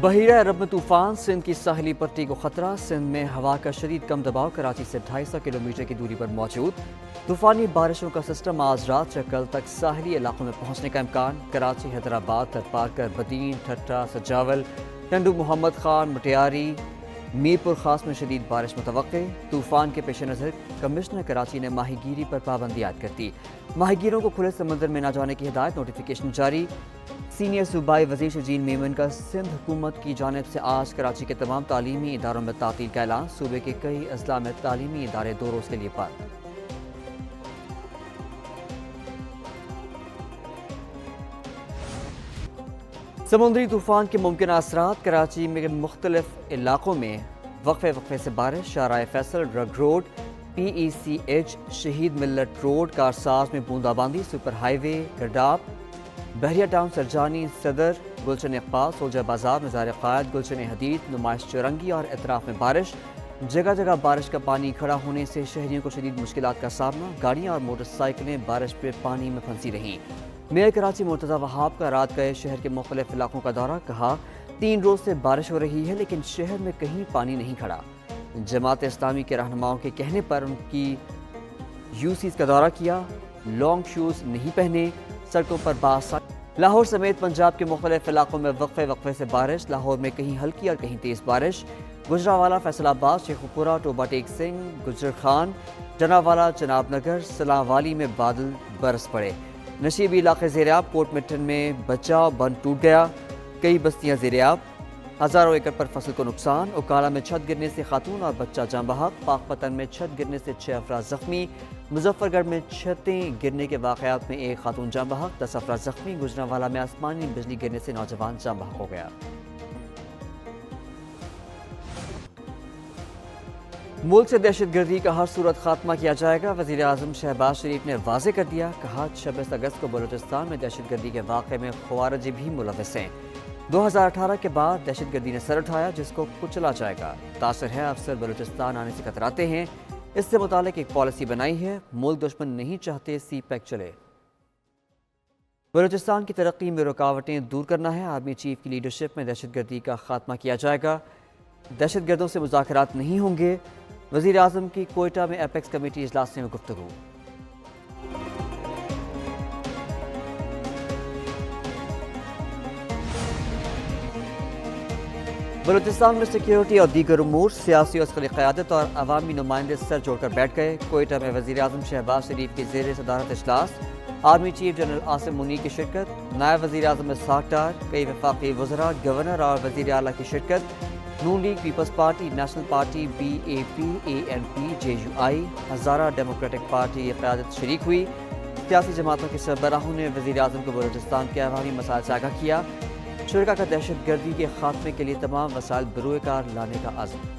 بحیرہ عرب میں طوفان، سندھ کی ساحلی پٹی کو خطرہ۔ سندھ میں ہوا کا شدید کم دباؤ کراچی سے 250 کلومیٹر کی دوری پر موجود۔ طوفانی بارشوں کا سسٹم آج رات سے کل تک ساحلی علاقوں میں پہنچنے کا امکان۔ کراچی، حیدرآباد، تھرپارکر، بدین، ٹھٹہ، سجاول، ٹنڈو محمد خان، مٹیاری، میرپور خاص میں شدید بارش متوقع۔ طوفان کے پیش نظر کمشنر کراچی نے ماہی گیری پر پابندی عائد کر دی۔ ماہی گیروں کو کھلے سمندر میں نہ جانے کی ہدایت، نوٹیفیکیشن جاری۔ سینئر صوبائی وزیر شرجیل میمن کا سندھ حکومت کی جانب سے آج کراچی کے تمام تعلیمی اداروں میں تعطیل کا اعلان۔ صوبے کے کئی اضلاع میں تعلیمی ادارے 2 روز کے لیے بند۔ سمندری طوفان کے ممکنہ اثرات۔ کراچی میں مختلف علاقوں میں وقفے سے بارش۔ شارع فیصل، ڈرگ روڈ، PECH، شہید ملت روڈ، کارساز میں بوندا باندی۔ سپر ہائی وے، گرداب، بحریہ ٹاؤن، سرجانی، صدر، گلشن اقبال، سولجر بازار، مزار قائد، گلشن حدید، نمائش چورنگی اور اطراف میں بارش۔ جگہ جگہ بارش کا پانی کھڑا ہونے سے شہریوں کو شدید مشکلات کا سامنا۔ گاڑیاں اور موٹر سائیکلیں بارش پہ پانی میں پھنسی رہیں۔ میئر کراچی مرتضی وہاب کا رات گئے شہر کے مختلف علاقوں کا دورہ۔ کہا 3 روز سے بارش ہو رہی ہے لیکن شہر میں کہیں پانی نہیں کھڑا۔ جماعت اسلامی کے رہنماؤں کے کہنے پر ان کی UCs کا دورہ کیا۔ لانگ شوز نہیں پہنے، سڑکوں پر لاہور سمیت پنجاب کے مختلف علاقوں میں وقفے سے بارش۔ لاہور میں کہیں ہلکی اور کہیں تیز بارش۔ گجرانوالہ، فیصل آباد، شیخوپورہ، ٹوبہ ٹیک سنگھ، گجر خان، جنابوالا، جناب نگر، سلام والی میں بادل برس پڑے۔ نشیبی علاقے زیراب۔ کوٹ مٹن میں بچاؤ بند ٹوٹ گیا، کئی بستیاں زیراب۔ ہزاروں ایکڑ پر فصل کو نقصان۔ اکالا میں چھت گرنے سے خاتون اور بچہ جاں بحق۔ پاک پتن میں چھت گرنے سے 6 افراد زخمی۔ مظفر گڑھ میں چھتیں گرنے کے واقعات میں 1 خاتون جاں بحق، 10 افراد زخمی۔ گجرانوالہ میں آسمانی بجلی گرنے سے نوجوان جاں بحق ہو گیا۔ ملک سے دہشت گردی کا ہر صورت خاتمہ کیا جائے گا۔ وزیر اعظم شہباز شریف نے واضح کر دیا۔ کہا 26 اگست کو بلوچستان میں دہشت گردی کے واقعے میں خوارج بھی ملوث ہیں۔ 2018 کے بعد دہشت گردی نے سر اٹھایا جس کو کچلا جائے گا۔ تاثر ہے افسر بلوچستان آنے سے کتراتے ہیں۔ اس سے متعلق ایک پالیسی بنائی ہے، ملک دشمن نہیں چاہتے سی پیک چلے۔ بلوچستان کی ترقی میں رکاوٹیں دور کرنا ہے۔ آرمی چیف کی لیڈرشپ میں دہشت گردی کا خاتمہ کیا جائے گا۔ دہشت گردوں سے مذاکرات نہیں ہوں گے۔ وزیر اعظم کی کوئٹہ میں ایپیکس کمیٹی اجلاس میں گفتگو۔ بلوچستان میں سیکیورٹی اور دیگر امور، سیاسی و عسکری قیادت اور عوامی نمائندے سر جوڑ کر بیٹھ گئے۔ کوئٹہ میں وزیر اعظم شہباز شریف کی زیر صدارت اجلاس۔ Army chief general Asim Munir کی شرکت۔ نائب وزیر اعظم اسحاق ڈار، کئی وفاقی وزراء، گورنر اور وزیر اعلیٰ کی شرکت۔ Noon League, People's Party, National Party, BAP، ANP، JUI، Hazara Democratic Party کی قیادت شریک ہوئی۔ سیاسی جماعتوں کے سربراہوں نے وزیر اعظم کو بلوچستان کے عوامی مسائل سے آگاہ کیا۔ شرکا کا دہشت گردی کے خاتمے کے لیے تمام وسائل بروئے کار لانے کا عزم۔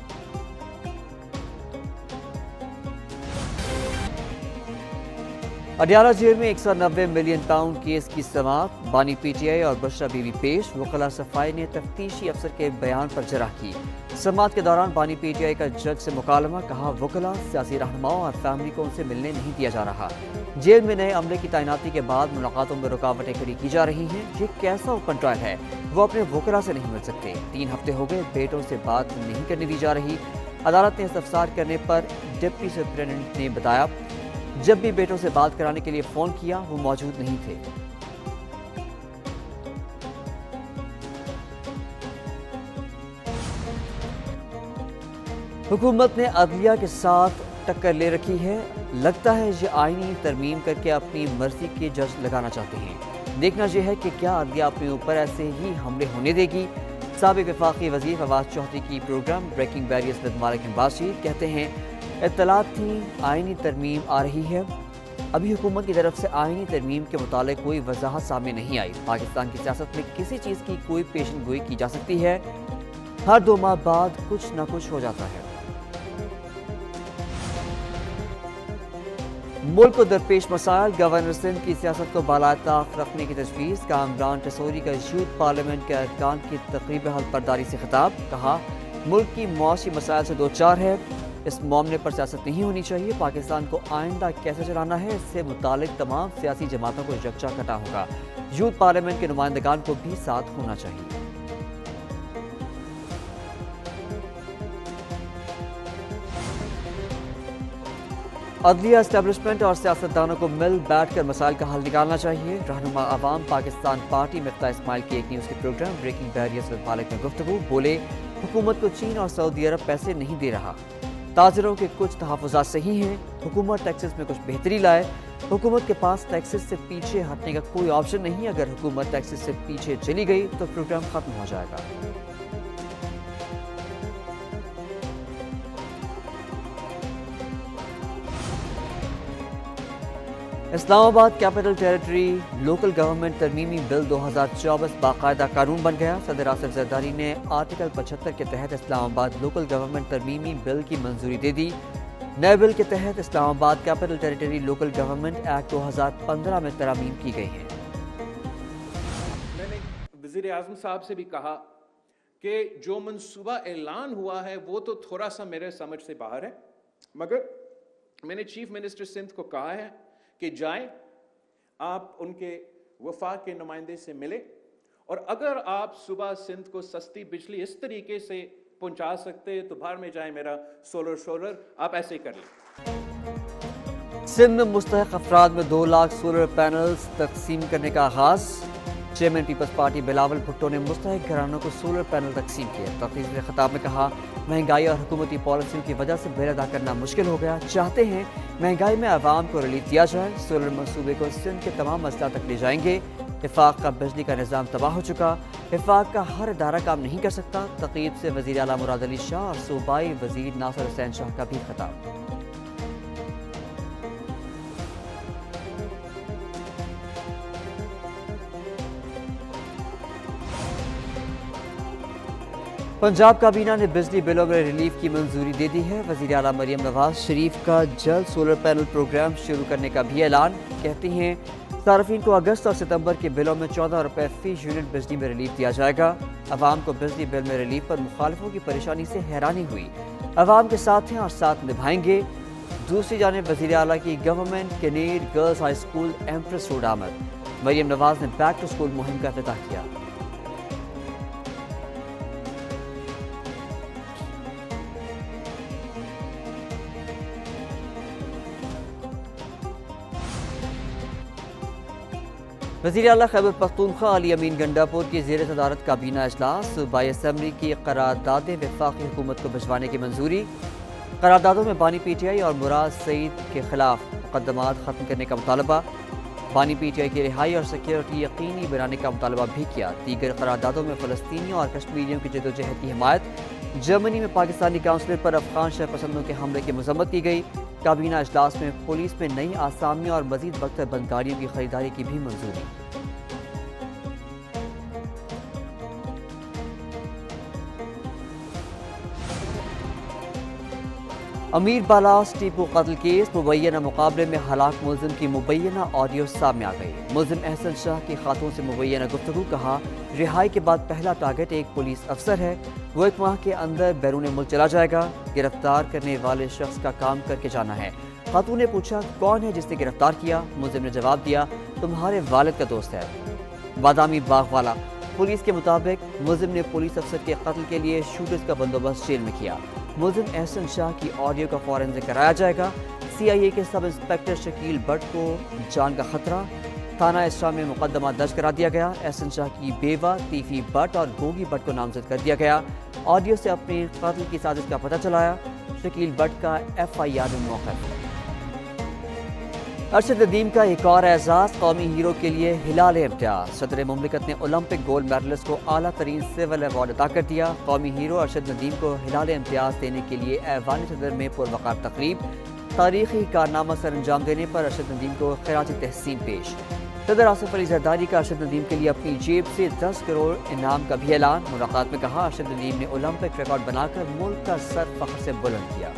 اڈیالہ جیل میں 190 ملین پاؤنڈ کیس کی سماعت۔ بانی PTI اور بشرا بی بی پیش۔ وکلاء صفائی نے تفتیشی افسر کے بیان پر جرح کی۔ سماعت کے دوران بانی PTI کا جج سے مکالمہ۔ کہا وکلاء، سیاسی رہنماؤں اور فیملی کو ان سے ملنے نہیں دیا جا رہا۔ جیل میں نئے عملے کی تعیناتی کے بعد ملاقاتوں میں رکاوٹیں کھڑی کی جا رہی ہیں۔ یہ کیسا اوپن ٹرائل ہے؟ وہ اپنے وکلاء سے نہیں مل سکتے۔ 3 ہفتے ہو گئے بیٹوں سے بات نہیں کرنے دی جا رہی۔ عدالت نے استفسار کرنے پر ڈپٹی سپرنٹینڈنٹ نے بتایا جب بھی بیٹوں سے بات کرانے کے لیے فون کیا وہ موجود نہیں تھے۔ حکومت نے عدلیہ کے ساتھ ٹکر لے رکھی ہے۔ لگتا ہے یہ آئینی ترمیم کر کے اپنی مرضی کے جج لگانا چاہتے ہیں۔ دیکھنا یہ ہے کہ کیا عدلیہ اپنے اوپر ایسے ہی حملے ہونے دے گی۔ سابق وفاقی وزیر فواز چوہدری کی پروگرام بریکنگ بیریئرز ود مالک باشید کہتے ہیں اطلاعات تھی آئینی ترمیم آ رہی ہے۔ ابھی حکومت کی طرف سے آئینی ترمیم کے متعلق کوئی وضاحت سامنے نہیں آئی۔ پاکستان کی سیاست میں کسی چیز کی کوئی پیشن گوئی کی جا سکتی ہے، ہر 2 ماہ بعد کچھ نہ کچھ ہو جاتا ہے۔ ملک کو درپیش مسائل، گورنر سندھ کی سیاست کو بالائے طاق رکھنے کی تجویز۔ کامران ٹسوری کا یوتھ پارلیمنٹ کے ارکان کی تقریب حلف برداری سے خطاب۔ کہا ملک کی معاشی مسائل سے 2 چار ہے، اس معاملے پر سیاست نہیں ہونی چاہیے۔ پاکستان کو آئندہ کیسے چلانا ہے اس سے متعلق تمام سیاسی جماعتوں کو یکجا کرنا ہوگا۔ یوتھ پارلیمنٹ کے نمائندگان کو بھی ساتھ ہونا چاہیے۔ عدلیہ اسٹیبلشمنٹ اور سیاستدانوں کو مل بیٹھ کر مسائل کا حل نکالنا چاہیے۔ رہنما عوام پاکستان پارٹی مفتاح اسماعیل کی ایک نیوز کے پروگرام بریکنگ بیریئرز ود مالک میں گفتگو، بولے حکومت کو چین اور سعودی عرب پیسے نہیں دے رہا، تاجروں کے کچھ تحفظات صحیح ہیں، حکومت ٹیکسز میں کچھ بہتری لائے، حکومت کے پاس ٹیکسز سے پیچھے ہٹنے کا کوئی آپشن نہیں، اگر حکومت ٹیکسز سے پیچھے چلی گئی تو پروگرام ختم ہو جائے گا۔ اسلام آباد کیپٹل ٹیریٹری لوکل گورنمنٹ ترمیمی بل 2024 باقاعدہ قانون بن گیا۔ صدر آصف زرداری نے آرٹیکل 75 کے تحت اسلام آباد لوکل گورنمنٹ ترمیمی بل کی منظوری دے دی۔ نئے بل کے تحت اسلام آباد capital territory local government act 2015 میں ترامیم کی گئی ہیں۔ میں نے وزیر اعظم صاحب سے بھی کہا کہ جو منصوبہ اعلان ہوا ہے وہ تو تھوڑا سا میرے سمجھ سے باہر ہے، مگر میں نے چیف منسٹر سندھ کو کہا ہے کہ جائیں، آپ ان کے وفاق کے نمائندے سے ملے، اور اگر آپ صبح سندھ کو سستی بجلی اس طریقے سے پہنچا سکتے تو باہر میں جائیں میرا سولر آپ ایسے ہی کر لیں۔ سندھ میں مستحق افراد میں 2 لاکھ سولر پینلز تقسیم کرنے کا آغاز۔ چیئرمین پیپلز پارٹی بلاول بھٹو نے مستحق گھرانوں کو سولر پینل تقسیم کیے۔ تقریر کے خطاب میں کہا، مہنگائی اور حکومتی پالیسیوں کی وجہ سے بل ادا کرنا مشکل ہو گیا، چاہتے ہیں مہنگائی میں عوام کو ریلیف دیا جائے، سولر منصوبے کو سندھ کے تمام اضلاع تک لے جائیں گے۔ وفاق کا بجلی کا نظام تباہ ہو چکا، وفاق کا ہر ادارہ کام نہیں کر سکتا۔ تقریب سے وزیر اعلیٰ مراد علی شاہ اور صوبائی وزیر ناصر حسین شاہ کا بھی خطاب۔ پنجاب کابینہ نے بجلی بلوں میں ریلیف کی منظوری دے دی ہے۔ وزیر اعلیٰ مریم نواز شریف کا جلد سولر پینل پروگرام شروع کرنے کا بھی اعلان۔ کہتی ہیں صارفین کو اگست اور ستمبر کے بلوں میں 14 روپے فی یونٹ بجلی میں ریلیف دیا جائے گا۔ عوام کو بجلی بل میں ریلیف پر مخالفوں کی پریشانی سے حیرانی ہوئی، عوام کے ساتھ ہیں اور ساتھ نبھائیں گے۔ دوسری جانب وزیر اعلیٰ کی government Kinnaird girls high school empress road آمد۔ مریم نواز نے بیک ٹو اسکول مہم کا افتتاح کیا۔ وزیر اعلیٰ خیبر پختونخوا علی امین گنڈاپور کی زیر صدارت کابینہ اجلاس۔ صوبائی اسمبلی کی قراردادیں وفاقی حکومت کو بھجوانے کی منظوری۔ قراردادوں میں بانی پی ٹی آئی اور مراد سعید کے خلاف مقدمات ختم کرنے کا مطالبہ، بانی پی ٹی آئی کی رہائی اور سیکیورٹی یقینی بنانے کا مطالبہ بھی کیا۔ دیگر قراردادوں میں فلسطینیوں اور کشمیریوں کی جدوجہد کی حمایت۔ جرمنی میں پاکستانی کونسلر پر افغان شہر پسندوں کے حملے کی مذمت کی گئی۔ کابینہ اجلاس میں پولیس میں نئی آسامیوں اور مزید وقت بند گاڑیوں کی خریداری کی بھی منظوری۔ امیر بالاس ٹیپو قتل کیس، مبینہ مقابلے میں ہلاک ملزم کی مبینہ آڈیو سامنے آ گئی۔ ملزم احسن شاہ کی خاتون سے مبینہ گفتگو، کہا رہائی کے بعد پہلا ٹارگٹ ایک پولیس افسر ہے، وہ 1 ماہ کے اندر بیرون ملک چلا جائے گا، گرفتار کرنے والے شخص کا کام کر کے جانا ہے۔ خاتون نے پوچھا کون ہے جس نے گرفتار کیا؟ ملزم نے جواب دیا تمہارے والد کا دوست ہے، بادامی باغ والا۔ پولیس کے مطابق ملزم نے پولیس افسر کے قتل کے لیے شوٹرز کا بندوبست جیل میں کیا۔ ملزم احسن شاہ کی آڈیو کا فورنسک کرایا جائے گا۔ سی آئی اے کے سب انسپکٹر شکیل بٹ کو جان کا خطرہ، تھانہ اسرا میں مقدمہ درج کرا دیا گیا۔ احسن شاہ کی بیوہ تیفی بٹ اور گوگی بٹ کو نامزد کر دیا گیا۔ آڈیو سے اپنے قتل کی سازش کا پتہ چلایا۔ شکیل بٹ کا ایف آئی آر میں موقف۔ ارشد ندیم کا ایک اور اعزاز، قومی ہیرو کے لیے ہلال امتیاز۔ صدر مملکت نے اولمپک گولڈ میڈلسٹ کو اعلیٰ ترین سول ایوارڈ عطا کر دیا۔ قومی ہیرو ارشد ندیم کو ہلال امتیاز دینے کے لیے ایوان صدر میں پروقار تقریب۔ تاریخی کارنامہ سر انجام دینے پر ارشد ندیم کو خراج تحسین پیش۔ صدر آصف علی زرداری کا ارشد ندیم کے لیے اپنی جیب سے 10 کروڑ انعام کا بھی اعلان۔ ملاقات میں کہا ارشد ندیم نے اولمپک ریکارڈ بنا کر ملک کا سر فخر سے بلند کیا۔